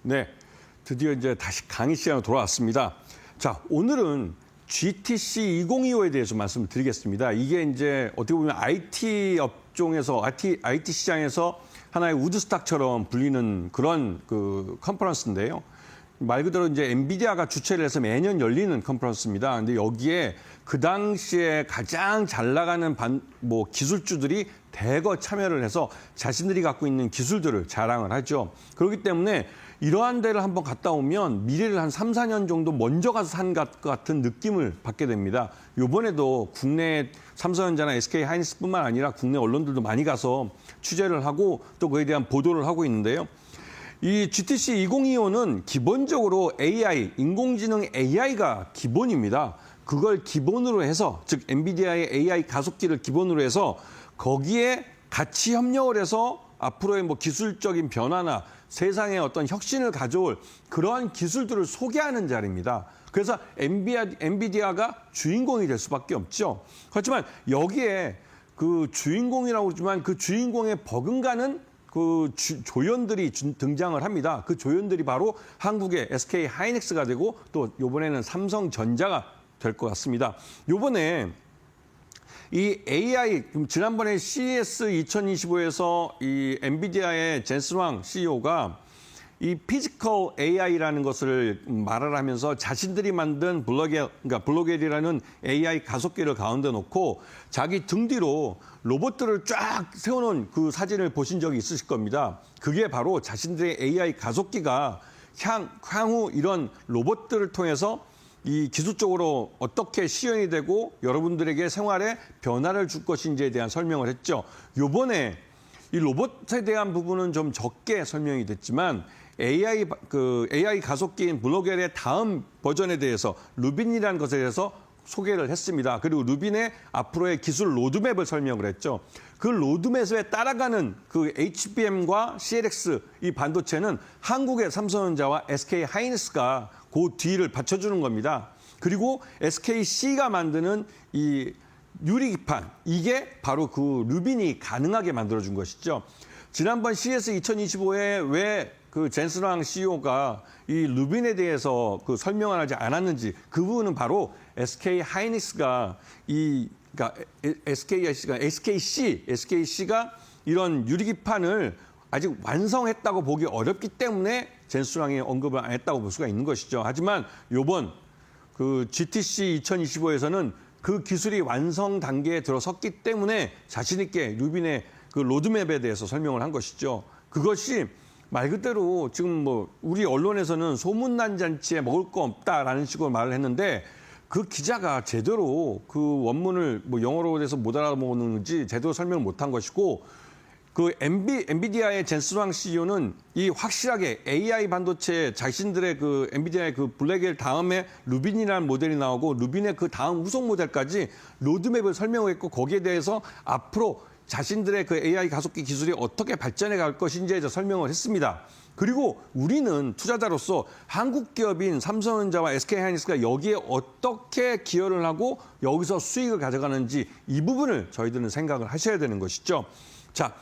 [SPEAKER 2] 네, 드디어 이제 다시 강의 시간으로 돌아왔습니다. 자, 오늘은 GTC 2025에 대해서 말씀을 드리겠습니다. 이게 이제 어떻게 보면 IT 업종에서, IT 시장에서 하나의 우드스탁처럼 불리는 그런 그 컨퍼런스인데요. 말 그대로 이제 엔비디아가 주최를 해서 매년 열리는 컨퍼런스입니다. 근데 여기에 그 당시에 가장 잘 나가는 기술주들이 대거 참여를 해서 자신들이 갖고 있는 기술들을 자랑을 하죠. 그렇기 때문에 이러한 데를 한번 갔다 오면 미래를 한 3, 4년 정도 먼저 가서 산 것 같은 느낌을 받게 됩니다. 이번에도 국내 삼성전자나 SK하이닉스뿐만 아니라 국내 언론들도 많이 가서 취재를 하고 또 그에 대한 보도를 하고 있는데요. 이 GTC 2025는 기본적으로 AI, 인공지능 AI가 기본입니다. 그걸 기본으로 해서, 즉 엔비디아의 AI 가속기를 기본으로 해서 거기에 같이 협력을 해서 앞으로의 기술적인 변화나 세상에 어떤 혁신을 가져올 그러한 기술들을 소개하는 자리입니다. 그래서 엔비디아가 주인공이 될 수밖에 없죠. 그렇지만 여기에 그 주인공이라고 그러지만 그 주인공에 버금가는 그 조연들이 등장을 합니다. 그 조연들이 바로 한국의 SK하이닉스가 되고 또 이번에는 삼성전자가 될 것 같습니다. 이번에 이 AI, 지난번에 CES 2025에서 이 엔비디아의 젠슨 황 CEO가 이 피지컬 AI라는 것을 말을 하면서 자신들이 만든 블로겔이라는 AI 가속기를 가운데 놓고 자기 등 뒤로 로봇들을 쫙 세워놓은 그 사진을 보신 적이 있으실 겁니다. 그게 바로 자신들의 AI 가속기가 향후 이런 로봇들을 통해서 이 기술적으로 어떻게 시연이 되고 여러분들에게 생활에 변화를 줄 것인지에 대한 설명을 했죠. 요번에 이 로봇에 대한 부분은 좀 적게 설명이 됐지만 AI 가속기인 블로겔의 다음 버전에 대해서 루빈이라는 것에 대해서 소개를 했습니다. 그리고 루빈의 앞으로의 기술 로드맵을 설명을 했죠. 그 로드맵에 따라가는 그 HBM과 CLX 이 반도체는 한국의 삼성전자와 SK 하이닉스가 그 뒤를 받쳐주는 겁니다. 그리고 SKC가 만드는 이 유리기판, 이게 바로 그 루빈이 가능하게 만들어준 것이죠. 지난번 CES 2025에 왜 그 젠슨 황 CEO가 이 루빈에 대해서 그 설명을 하지 않았는지, 그 부분은 바로 SK 하이닉스가 그러니까 SKC가 이런 유리기판을 아직 완성했다고 보기 어렵기 때문에 젠슨 황이 언급을 안 했다고 볼 수가 있는 것이죠. 하지만 이번 그 GTC 2025에서는 그 기술이 완성 단계에 들어섰기 때문에 자신 있게 루빈의 그 로드맵에 대해서 설명을 한 것이죠. 그것이 말 그대로 지금 뭐 우리 언론에서는 소문난 잔치에 먹을 거 없다라는 식으로 말을 했는데, 그 기자가 제대로 그 원문을 뭐 영어로 돼서 못 알아먹는지 제대로 설명을 못한 것이고, 그 엔비디아의 젠슨 황 CEO는 이 확실하게 AI 반도체 자신들의 그 엔비디아의 그 블랙엘 다음에 루빈이라는 모델이 나오고 루빈의 그 다음 후속 모델까지 로드맵을 설명했고, 거기에 대해서 앞으로 자신들의 그 AI 가속기 기술이 어떻게 발전해 갈 것인지에 대해서 설명을 했습니다. 그리고 우리는 투자자로서 한국 기업인 삼성전자와 SK하이닉스가 여기에 어떻게 기여를 하고 여기서 수익을 가져가는지 이 부분을 저희들은 생각을 하셔야 되는 것이죠. 자,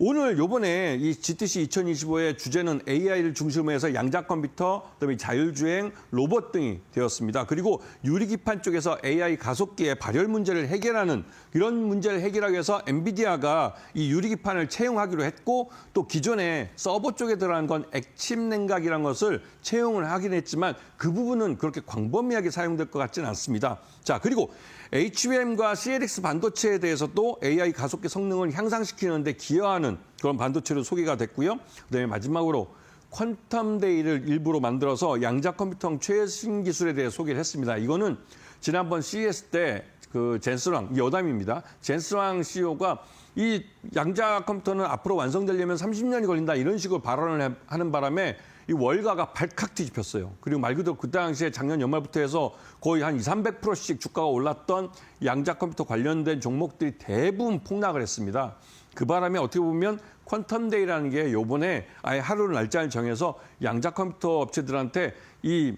[SPEAKER 2] 오늘 요번에 이 GTC 2025의 주제는 AI를 중심으로 해서 양자 컴퓨터, 그다음에 자율주행, 로봇 등이 되었습니다. 그리고 유리기판 쪽에서 AI 가속기의 발열 문제를 해결하는 이런 문제를 해결하기 위해서 엔비디아가 이 유리기판을 채용하기로 했고, 또 기존에 서버 쪽에 들어간 건 액침 냉각이라는 것을 채용을 하긴 했지만 그 부분은 그렇게 광범위하게 사용될 것 같지는 않습니다. 자, 그리고 HBM과 CLX 반도체에 대해서도 AI 가속기 성능을 향상시키는 데 기여하는 그런 반도체로 소개가 됐고요. 그다음에 마지막으로 퀀텀 데이를 일부러 만들어서 양자 컴퓨터 최신 기술에 대해 소개를 했습니다. 이거는 지난번 CES 때 그 젠슨 황, 여담입니다. 젠슨 황 CEO가 이 양자 컴퓨터는 앞으로 완성되려면 30년이 걸린다, 이런 식으로 발언을 하는 바람에 이 월가가 발칵 뒤집혔어요. 그리고 말 그대로 그 당시에 작년 연말부터 해서 거의 한 200~300%씩 주가가 올랐던 양자 컴퓨터 관련된 종목들이 대부분 폭락을 했습니다. 그 바람에 어떻게 보면 퀀텀 데이라는 게 요번에 아예 하루 날짜를 정해서 양자 컴퓨터 업체들한테 이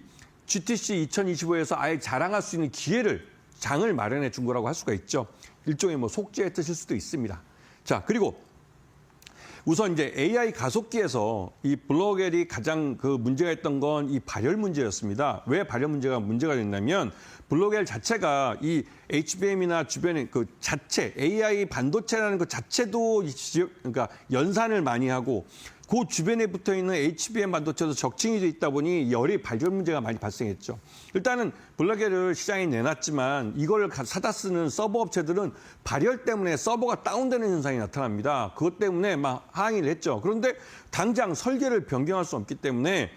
[SPEAKER 2] GTC 2025에서 아예 자랑할 수 있는 장을 마련해 준 거라고 할 수가 있죠. 일종의 뭐 속죄의 뜻일 수도 있습니다. 자, 그리고 우선 이제 AI 가속기에서 이 블로겔이 가장 그 문제가 있던 건 이 발열 문제였습니다. 왜 발열 문제가 됐냐면, 블로겔 자체가 이 HBM이나 주변에 그 자체 AI 반도체라는 것 자체도 그러니까 연산을 많이 하고, 그 주변에 붙어 있는 HBM 반도체도 적층이 돼 있다 보니 열이 발열 문제가 많이 발생했죠. 일단은 블로겔을 시장에 내놨지만 이걸 사다 쓰는 서버 업체들은 발열 때문에 서버가 다운되는 현상이 나타납니다. 그것 때문에 막 항의를 했죠. 그런데 당장 설계를 변경할 수 없기 때문에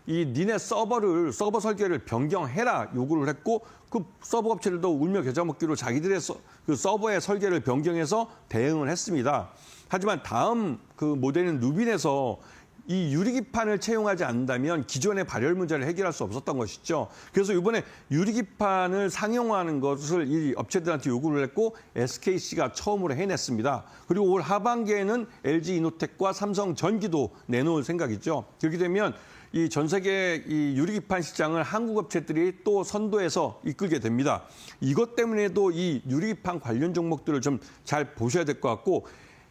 [SPEAKER 2] 이 니네 서버 설계를 변경해라 요구를 했고, 그 서버 업체들도 울며 겨자 먹기로 자기들의 그 서버의 설계를 변경해서 대응을 했습니다. 하지만 다음 그 모델인 루빈에서 이 유리기판을 채용하지 않는다면 기존의 발열 문제를 해결할 수 없었던 것이죠. 그래서 이번에 유리기판을 상용화하는 것을 이 업체들한테 요구를 했고, SKC가 처음으로 해냈습니다. 그리고 올 하반기에는 LG이노텍과 삼성전기도 내놓을 생각이죠. 그렇게 되면 이 전 세계 이 유리기판 시장을 한국 업체들이 또 선도해서 이끌게 됩니다. 이것 때문에도 이 유리기판 관련 종목들을 좀 잘 보셔야 될 것 같고,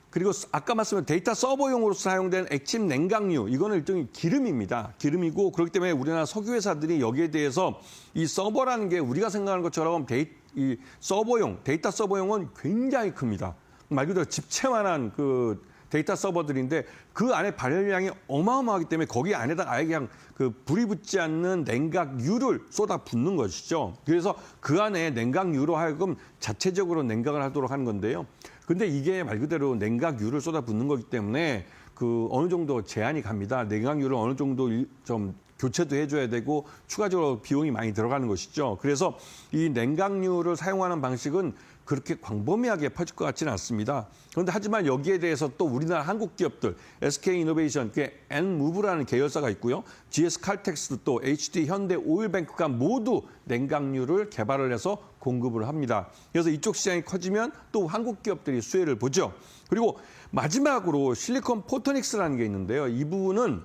[SPEAKER 2] 그리고 아까 말씀드린 데이터 서버용으로 사용된 액침 냉각유, 이거는 일종의 기름입니다. 기름이고, 그렇기 때문에 우리나라 석유 회사들이 여기에 대해서 이 서버라는 게 우리가 생각하는 것처럼 이 서버용, 데이터 서버용은 굉장히 큽니다. 말 그대로 집채만한 그 데이터 서버들인데 그 안에 발열량이 어마어마하기 때문에 거기 안에다가 아예 그냥 그 불이 붙지 않는 냉각유를 쏟아 붓는 것이죠. 그래서 그 안에 냉각유로 하여금 자체적으로 냉각을 하도록 하는 건데요. 근데 이게 말 그대로 냉각유를 쏟아 붓는 거기 때문에 그 어느 정도 제한이 갑니다. 냉각유를 어느 정도 좀 교체도 해줘야 되고 추가적으로 비용이 많이 들어가는 것이죠. 그래서 이 냉각유를 사용하는 방식은 그렇게 광범위하게 퍼질 것 같지는 않습니다. 그런데 하지만 여기에 대해서 또 우리나라 한국 기업들, SK이노베이션, N무브라는 계열사가 있고요. GS칼텍스 또 HD 현대 오일뱅크가 모두 냉각유를 개발을 해서 공급을 합니다. 그래서 이쪽 시장이 커지면 또 한국 기업들이 수혜를 보죠. 그리고 마지막으로 실리콘 포토닉스라는 게 있는데요. 이 부분은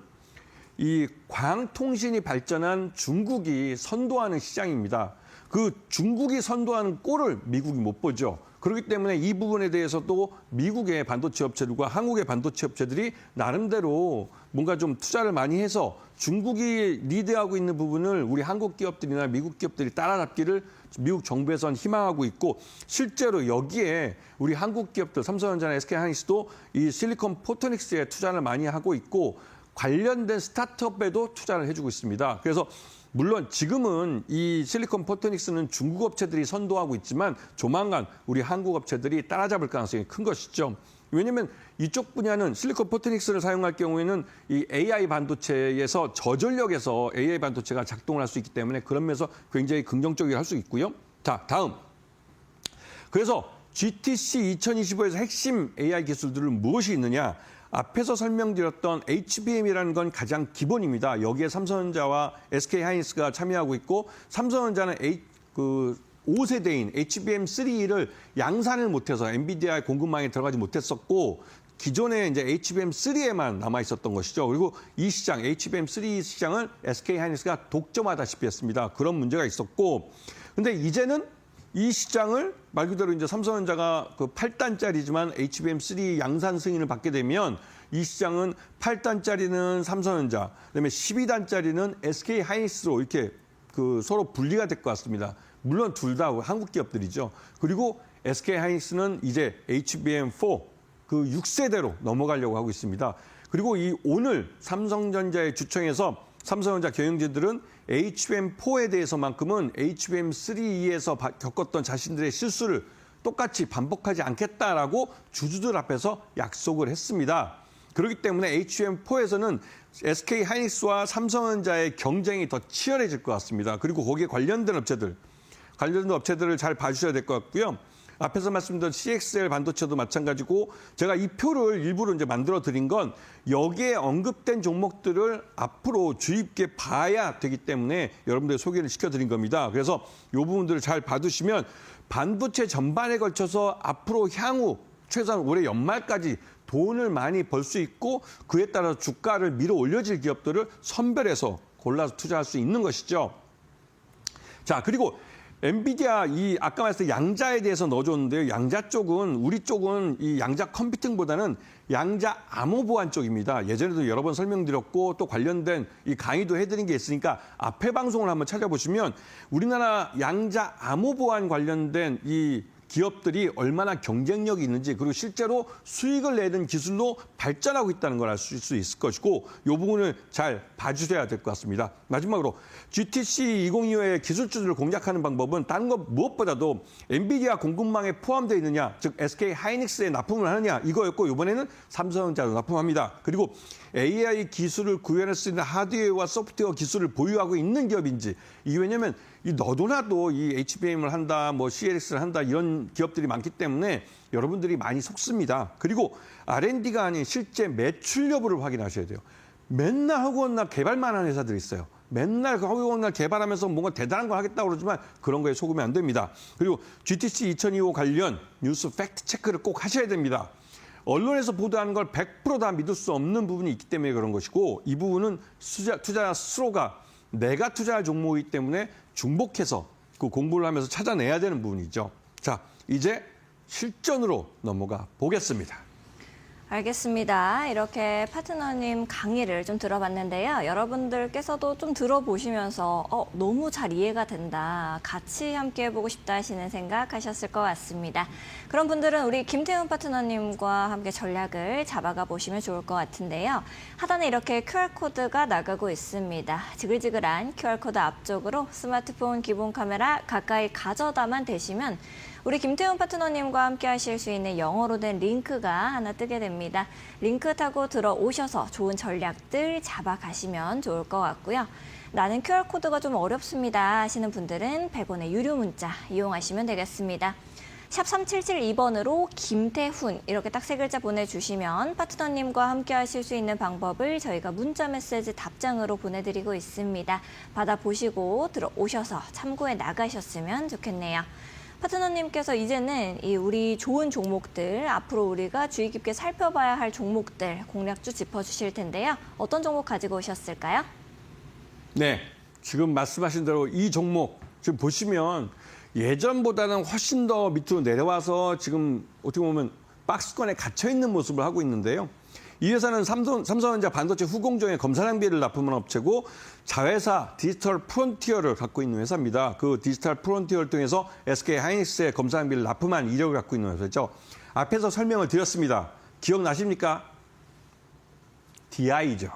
[SPEAKER 2] 이 광통신이 발전한 중국이 선도하는 시장입니다. 그 중국이 선도하는 꼴을 미국이 못 보죠. 그렇기 때문에 이 부분에 대해서도 미국의 반도체 업체들과 한국의 반도체 업체들이 나름대로 뭔가 좀 투자를 많이 해서 중국이 리드하고 있는 부분을 우리 한국 기업들이나 미국 기업들이 따라잡기를 미국 정부에서는 희망하고 있고 실제로 여기에 우리 한국 기업들 삼성전자나 SK하이닉스도 이 실리콘 포토닉스에 투자를 많이 하고 있고 관련된 스타트업에도 투자를 해주고 있습니다. 그래서 물론 지금은 이 실리콘 포토닉스는 중국 업체들이 선도하고 있지만 조만간 우리 한국 업체들이 따라잡을 가능성이 큰 것이죠. 왜냐하면 이쪽 분야는 실리콘 포토닉스를 사용할 경우에는 이 AI 반도체에서 저전력에서 AI 반도체가 작동을 할 수 있기 때문에 그런 면에서 굉장히 긍정적이게 할 수 있고요. 자, 다음. 그래서 GTC 2025에서 핵심 AI 기술들은 무엇이 있느냐? 앞에서 설명드렸던 HBM이라는 건 가장 기본입니다. 여기에 삼성전자와 SK하이닉스가 참여하고 있고 삼성전자는 5세대인 HBM3를 양산을 못해서 엔비디아의 공급망에 들어가지 못했었고 기존에 이제 HBM3에만 남아 있었던 것이죠. 그리고 이 시장, HBM3 시장을 SK하이닉스가 독점하다시피 했습니다. 그런 문제가 있었고 근데 이제는 이 시장을 말 그대로 이제 삼성전자가 그 8단짜리지만 HBM3 양산 승인을 받게 되면 이 시장은 8단짜리는 삼성전자, 그다음에 12단짜리는 SK하이닉스로 이렇게 그 서로 분리가 될 것 같습니다. 물론 둘 다 한국 기업들이죠. 그리고 SK하이닉스는 이제 HBM4 그 6세대로 넘어가려고 하고 있습니다. 그리고 이 오늘 삼성전자의 주총에서 삼성전자 경영진들은 HBM4에 대해서만큼은 HBM3에서 겪었던 자신들의 실수를 똑같이 반복하지 않겠다라고 주주들 앞에서 약속을 했습니다. 그렇기 때문에 HBM4에서는 SK하이닉스와 삼성전자의 경쟁이 더 치열해질 것 같습니다. 그리고 거기에 관련된 업체들을 잘 봐주셔야 될 것 같고요. 앞에서 말씀드린 CXL 반도체도 마찬가지고 제가 이 표를 일부러 이제 만들어 드린 건 여기에 언급된 종목들을 앞으로 주의 깊게 봐야 되기 때문에 여러분들 소개를 시켜드린 겁니다. 그래서 이 부분들을 잘 봐두시면 반도체 전반에 걸쳐서 앞으로 향후 최소한 올해 연말까지 돈을 많이 벌 수 있고 그에 따라 주가를 밀어 올려질 기업들을 선별해서 골라서 투자할 수 있는 것이죠. 자, 그리고 엔비디아 이 아까 말했던 양자에 대해서 넣어줬는데요. 양자 쪽은 우리 쪽은 이 양자 컴퓨팅보다는 양자 암호 보안 쪽입니다. 예전에도 여러 번 설명드렸고 또 관련된 이 강의도 해드린 게 있으니까 앞에 방송을 한번 찾아보시면 우리나라 양자 암호 보안 관련된 이 기업들이 얼마나 경쟁력이 있는지 그리고 실제로 수익을 내는 기술로 발전하고 있다는 걸 알 수 있을 것이고 이 부분을 잘 봐주셔야 될 것 같습니다. 마지막으로 GTC 2025의 기술주들을 공략하는 방법은 다른 것 무엇보다도 엔비디아 공급망에 포함되어 있느냐, 즉 SK하이닉스에 납품을 하느냐 이거였고 이번에는 삼성전자로 납품합니다. 그리고 AI 기술을 구현할 수 있는 하드웨어와 소프트웨어 기술을 보유하고 있는 기업인지 이게 왜냐하면 이 너도나도 이 HBM을 한다, 뭐 CLX를 한다 이런 기업들이 많기 때문에 여러분들이 많이 속습니다. 그리고 R&D가 아닌 실제 매출 여부를 확인하셔야 돼요. 맨날 허구헌날 개발만 하는 회사들이 있어요. 맨날 허구헌날 개발하면서 뭔가 대단한 걸 하겠다고 그러지만 그런 거에 속으면 안 됩니다. 그리고 GTC 2025 관련 뉴스 팩트 체크를 꼭 하셔야 됩니다. 언론에서 보도하는 걸 100% 다 믿을 수 없는 부분이 있기 때문에 그런 것이고 이 부분은 투자자 스스로가 내가 투자할 종목이기 때문에 중복해서 그 공부를 하면서 찾아내야 되는 부분이죠. 자, 이제 실전으로 넘어가 보겠습니다.
[SPEAKER 1] 알겠습니다. 이렇게 파트너님 강의를 좀 들어봤는데요. 여러분들께서도 좀 들어보시면서 너무 잘 이해가 된다. 같이 함께 해보고 싶다 하시는 생각 하셨을 것 같습니다. 그런 분들은 우리 김태훈 파트너님과 함께 전략을 잡아가 보시면 좋을 것 같은데요. 하단에 이렇게 QR코드가 나가고 있습니다. 지글지글한 QR코드 앞쪽으로 스마트폰 기본 카메라 가까이 가져다만 대시면 우리 김태훈 파트너님과 함께 하실 수 있는 영어로 된 링크가 하나 뜨게 됩니다. 링크 타고 들어오셔서 좋은 전략들 잡아가시면 좋을 것 같고요. 나는 QR코드가 좀 어렵습니다 하시는 분들은 100원의 유료 문자 이용하시면 되겠습니다. 샵 3772번으로 김태훈 이렇게 딱 세 글자 보내주시면 파트너님과 함께 하실 수 있는 방법을 저희가 문자 메시지 답장으로 보내드리고 있습니다. 받아보시고 들어오셔서 참고해 나가셨으면 좋겠네요. 파트너님께서 이제는 우리 좋은 종목들, 앞으로 우리가 주의 깊게 살펴봐야 할 종목들 공략주 짚어주실 텐데요. 어떤 종목 가지고 오셨을까요?
[SPEAKER 2] 네, 지금 말씀하신 대로 이 종목 지금 보시면 예전보다는 훨씬 더 밑으로 내려와서 지금 어떻게 보면 박스권에 갇혀있는 모습을 하고 있는데요. 이 회사는 삼성전자 반도체 후공정의 검사 장비를 납품하는 업체고 자회사 디지털 프론티어를 갖고 있는 회사입니다. 그 디지털 프론티어를 통해서 SK 하이닉스의 검사 장비를 납품한 이력을 갖고 있는 회사죠. 앞에서 설명을 드렸습니다. 기억나십니까? DI죠.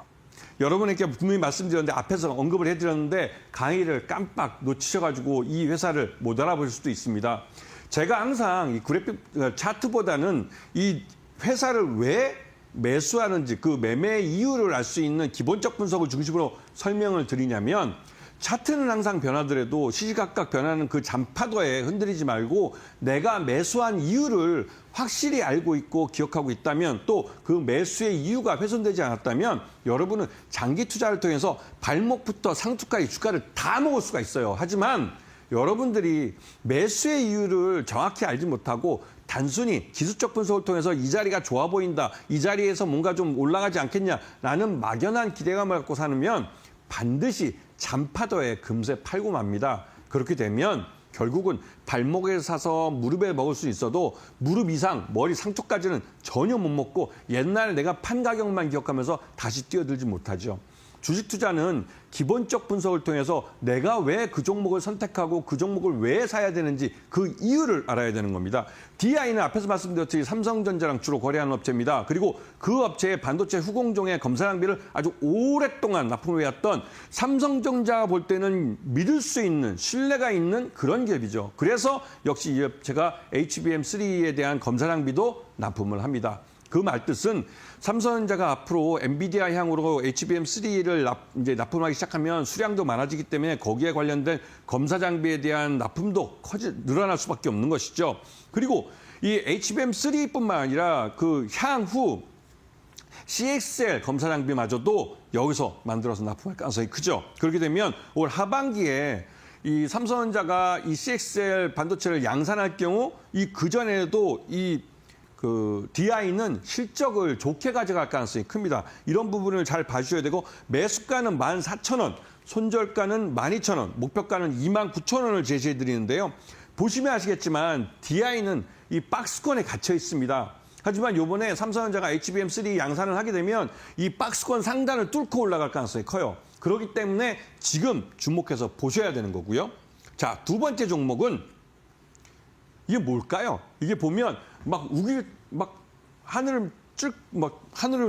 [SPEAKER 2] 여러분에게 분명히 말씀드렸는데 앞에서 언급을 해드렸는데 강의를 깜빡 놓치셔가지고 이 회사를 못 알아보실 수도 있습니다. 제가 항상 이 그래픽 차트보다는 이 회사를 왜 매수하는지 그 매매 이유를 알 수 있는 기본적 분석을 중심으로 설명을 드리냐면 차트는 항상 변하더라도 시시각각 변하는 그 잔파도에 흔들리지 말고 내가 매수한 이유를 확실히 알고 있고 기억하고 있다면 또 그 매수의 이유가 훼손되지 않았다면 여러분은 장기 투자를 통해서 발목부터 상투까지 주가를 다 먹을 수가 있어요. 하지만 여러분들이 매수의 이유를 정확히 알지 못하고 단순히 기술적 분석을 통해서 이 자리가 좋아 보인다, 이 자리에서 뭔가 좀 올라가지 않겠냐라는 막연한 기대감을 갖고 사면 반드시 잔파도에 금세 팔고 맙니다. 그렇게 되면 결국은 발목에 사서 무릎에 먹을 수 있어도 무릎 이상, 머리 상쪽까지는 전혀 못 먹고 옛날 내가 판 가격만 기억하면서 다시 뛰어들지 못하죠. 주식 투자는 기본적 분석을 통해서 내가 왜 그 종목을 선택하고 그 종목을 왜 사야 되는지 그 이유를 알아야 되는 겁니다. DI는 앞에서 말씀드렸듯이 삼성전자랑 주로 거래하는 업체입니다. 그리고 그 업체의 반도체 후공정의 검사 장비를 아주 오랫동안 납품해왔던 삼성전자가 볼 때는 믿을 수 있는 신뢰가 있는 그런 기업이죠. 그래서 역시 이 업체가 HBM3에 대한 검사 장비도 납품을 합니다. 그 말뜻은 삼성전자가 앞으로 엔비디아 향으로 HBM3를 이제 납품하기 시작하면 수량도 많아지기 때문에 거기에 관련된 검사 장비에 대한 납품도 늘어날 수밖에 없는 것이죠. 그리고 이 HBM3뿐만 아니라 그 향후 CXL 검사 장비마저도 여기서 만들어서 납품할 가능성이 크죠. 그렇게 되면 올 하반기에 이 삼성전자가 이 CXL 반도체를 양산할 경우 이 그전에도 DI는 실적을 좋게 가져갈 가능성이 큽니다. 이런 부분을 잘 봐주셔야 되고 매수가는 14,000원, 손절가는 12,000원, 목표가는 29,000원을 제시해 드리는데요. 보시면 아시겠지만 DI는 이 박스권에 갇혀 있습니다. 하지만 이번에 삼성전자가 HBM3 양산을 하게 되면 이 박스권 상단을 뚫고 올라갈 가능성이 커요. 그렇기 때문에 지금 주목해서 보셔야 되는 거고요. 자, 두 번째 종목은 이게 뭘까요? 이게 보면 하늘을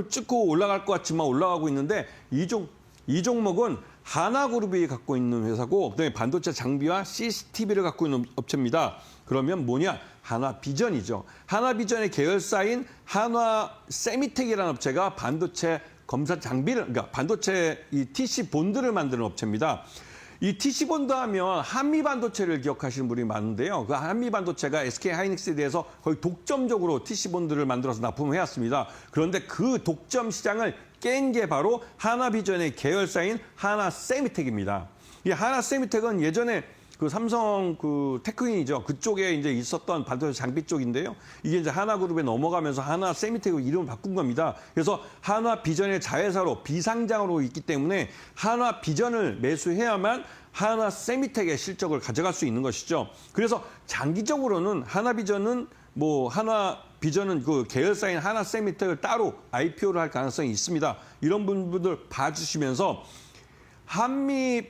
[SPEAKER 2] 찍고 올라갈 것 같지만 올라가고 있는데 이 종목은 하나그룹이 갖고 있는 회사고 그다음에 반도체 장비와 CCTV를 갖고 있는 업체입니다. 그러면 뭐냐? 하나비전이죠. 하나비전의 계열사인 한화세미텍이라는 업체가 반도체 검사 장비를 그러니까 반도체 이 TC 본드를 만드는 업체입니다. 이 TC본드 하면 한미반도체를 기억하시는 분이 많은데요. 그 한미반도체가 SK 하이닉스에 대해서 거의 독점적으로 TC본드를 만들어서 납품을 해왔습니다. 그런데 그 독점 시장을 깬 게 바로 하나비전의 계열사인 하나세미텍입니다. 이 하나세미텍은 예전에 그 삼성 테크윈이죠. 그쪽에 이제 있었던 반도체 장비 쪽인데요. 이게 이제 하나그룹에 넘어가면서 하나세미텍으로 이름을 바꾼 겁니다. 그래서 하나비전의 자회사로 비상장으로 있기 때문에 하나비전을 매수해야만 하나세미텍의 실적을 가져갈 수 있는 것이죠. 그래서 장기적으로는 하나비전은 비전은 그 계열사인 하나세미텍을 따로 IPO를 할 가능성이 있습니다. 이런 분들 봐주시면서 한미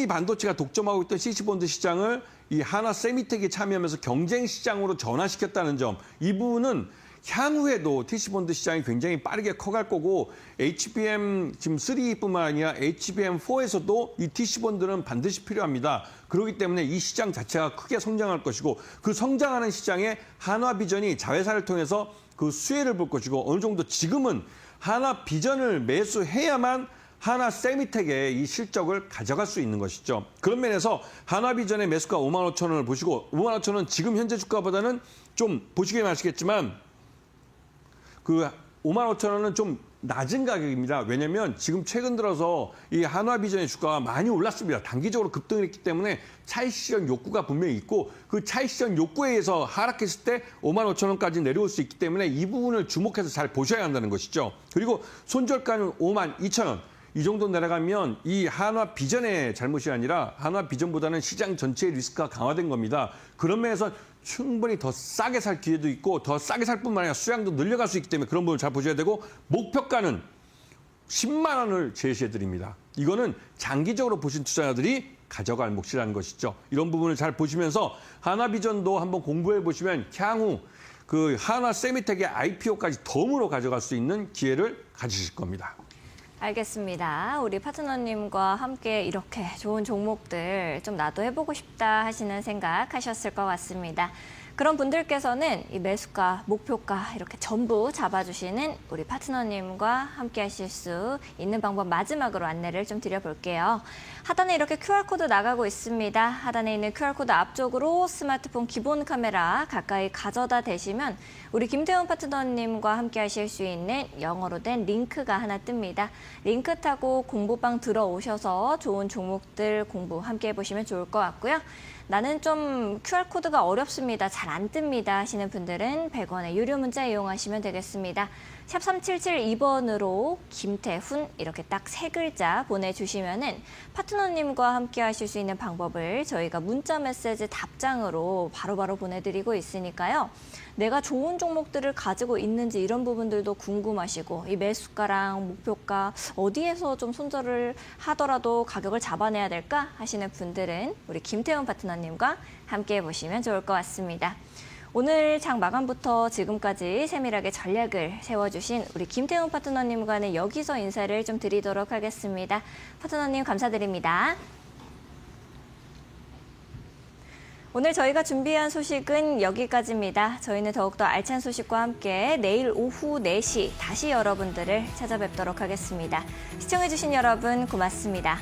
[SPEAKER 2] 반도체가 독점하고 있던 CC본드 시장을 이 하나세미텍이 참여하면서 경쟁 시장으로 전환시켰다는 점, 이 부분은 향후에도 TC본드 시장이 굉장히 빠르게 커갈 거고 HBM 지금 3뿐만 아니라 HBM4에서도 이 TC본드는 반드시 필요합니다. 그렇기 때문에 이 시장 자체가 크게 성장할 것이고 그 성장하는 시장에 한화비전이 자회사를 통해서 그 수혜를 볼 것이고 어느 정도 지금은 한화비전을 매수해야만 하나세미텍의 이 실적을 가져갈 수 있는 것이죠. 그런 면에서 한화비전의 매수가 55,000원을 보시고 55,000원 지금 현재 주가보다는 좀 보시기엔 아시겠지만 그 55,000원은 좀 낮은 가격입니다. 왜냐하면 지금 최근 들어서 이 한화비전의 주가가 많이 올랐습니다. 단기적으로 급등을 했기 때문에 차익 실현 욕구가 분명히 있고 그 차익 실현 욕구에 의해서 하락했을 때 55,000원까지 내려올 수 있기 때문에 이 부분을 주목해서 잘 보셔야 한다는 것이죠. 그리고 손절가는 52,000원. 이 정도 내려가면 이 한화비전의 잘못이 아니라 한화비전보다는 시장 전체의 리스크가 강화된 겁니다. 그런 면에서 충분히 더 싸게 살 기회도 있고 더 싸게 살 뿐만 아니라 수량도 늘려갈 수 있기 때문에 그런 부분을 잘 보셔야 되고 목표가는 10만 원을 제시해 드립니다. 이거는 장기적으로 보신 투자자들이 가져갈 몫이라는 것이죠. 이런 부분을 잘 보시면서 한화비전도 한번 공부해 보시면 향후 그 한화세미텍의 IPO까지 덤으로 가져갈 수 있는 기회를 가지실 겁니다.
[SPEAKER 1] 알겠습니다. 우리 파트너님과 함께 이렇게 좋은 종목들 좀 나도 해보고 싶다 하시는 생각 하셨을 것 같습니다. 그런 분들께서는 이 매수가, 목표가 이렇게 전부 잡아주시는 우리 파트너님과 함께 하실 수 있는 방법 마지막으로 안내를 좀 드려볼게요. 하단에 이렇게 QR코드 나가고 있습니다. 하단에 있는 QR코드 앞쪽으로 스마트폰 기본 카메라 가까이 가져다 대시면 우리 김태훈 파트너님과 함께 하실 수 있는 영어로 된 링크가 하나 뜹니다. 링크 타고 공부방 들어오셔서 좋은 종목들 공부 함께 해보시면 좋을 것 같고요. 나는 좀 QR코드가 어렵습니다. 잘 안 뜹니다 하시는 분들은 100원의 유료 문자 이용하시면 되겠습니다. 샵 3772번으로 김태훈 이렇게 딱 3글자 보내주시면은 파트너님과 함께 하실 수 있는 방법을 저희가 문자 메시지 답장으로 바로바로 보내드리고 있으니까요. 내가 좋은 종목들을 가지고 있는지 이런 부분들도 궁금하시고 이 매수가랑 목표가 어디에서 좀 손절을 하더라도 가격을 잡아내야 될까 하시는 분들은 우리 김태훈 파트너님과 함께 해보시면 좋을 것 같습니다. 오늘 장 마감부터 지금까지 세밀하게 전략을 세워주신 우리 김태훈 파트너님과는 여기서 인사를 좀 드리도록 하겠습니다. 파트너님 감사드립니다. 오늘 저희가 준비한 소식은 여기까지입니다. 저희는 더욱더 알찬 소식과 함께 내일 오후 4시 다시 여러분들을 찾아뵙도록 하겠습니다. 시청해주신 여러분 고맙습니다.